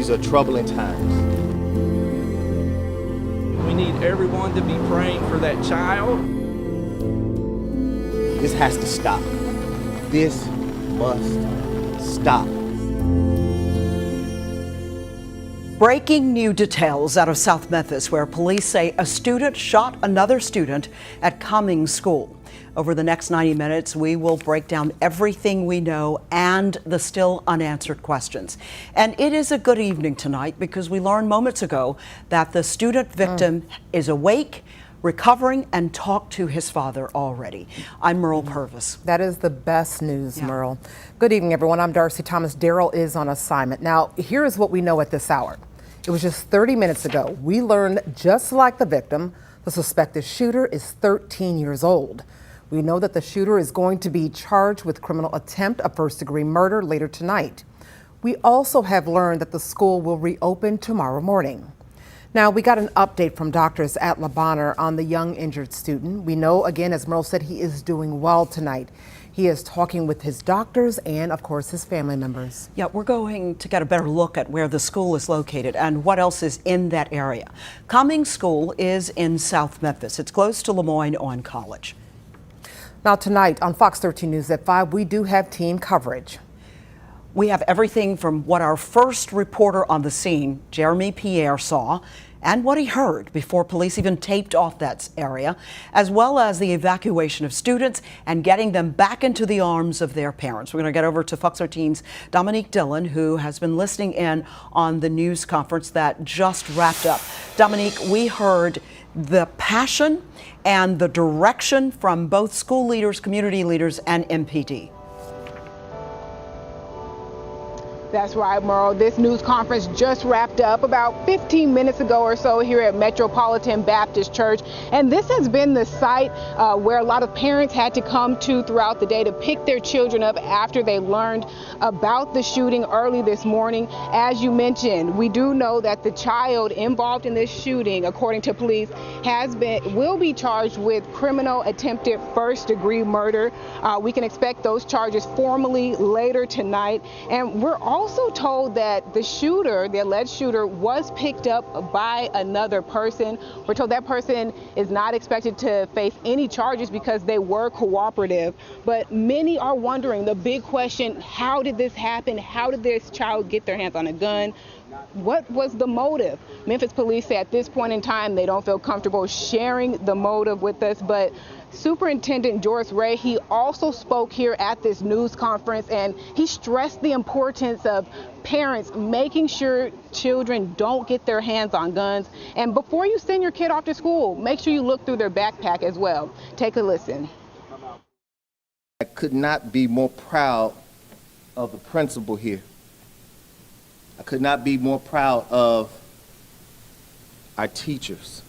These are troubling times. We need everyone to be praying for that child. This has to stop. This must stop. Breaking new details out of South Memphis, where police say a student shot another student at Cummings School. Over the next 90 minutes, we will break down everything we know and the still unanswered questions. And it is a good evening tonight because we learned moments ago that the student victim is awake, recovering, and talked to his father already. I'm Merle Purvis. That is the best news, Merle. Good evening, everyone. I'm Darcy Thomas. Daryl is on assignment. Now, here is what we know at this hour. It was just 30 minutes ago. We learned, just like the victim, the suspected shooter is 13 years old. We know that the shooter is going to be charged with criminal attempt of first-degree murder later tonight. We also have learned that the school will reopen tomorrow morning. Now, we got an update from doctors at La Bonheur on the young injured student. We know, again, as Merle said, he is doing well tonight. He is talking with his doctors and, of course, his family members. Yeah, we're going to get a better look at where the school is located and what else is in that area. Cummings School is in South Memphis. It's close to Lemoyne on College. Now, tonight on Fox 13 News at 5, we do have team coverage. We have everything from what our first reporter on the scene, Jeremy Pierre, saw and what he heard before police even taped off that area, as well as the evacuation of students and getting them back into the arms of their parents. We're going to get over to Fox 13's Dominique Dillon, who has been listening in on the news conference that just wrapped up. Dominique, we heard the passion and the direction from both school leaders, community leaders, and MPD. That's right, Merle. This news conference just wrapped up about 15 minutes ago or so here at Metropolitan Baptist Church. And this has been the site where a lot of parents had to come to throughout the day to pick their children up after they learned about the shooting early this morning. As you mentioned, we do know that the child involved in this shooting, according to police, will be charged with criminal attempted first-degree murder. We can expect those charges formally later tonight. And we're also told that the shooter, the alleged shooter, was picked up by another person. We're told that person is not expected to face any charges because they were cooperative. But many are wondering the big question: how did this happen? How did this child get their hands on a gun? What was the motive? Memphis police say at this point in time they don't feel comfortable sharing the motive with us, but Superintendent Joris Ray, he also spoke here at this news conference, and he stressed the importance of parents making sure children don't get their hands on guns. And before you send your kid off to school, make sure you look through their backpack as well. Take a listen. I could not be more proud of the principal here. I could not be more proud of our teachers.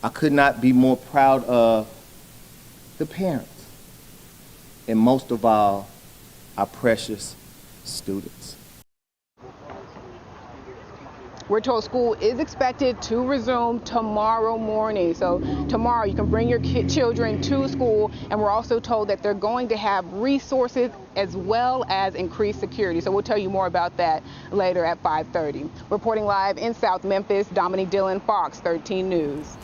I could not be more proud of the parents, and most of all, our precious students. We're told school is expected to resume tomorrow morning. So tomorrow you can bring your children to school, and we're also told that they're going to have resources as well as increased security. So we'll tell you more about that later at 5:30. Reporting live in South Memphis, Dominique Dillon, Fox 13 News.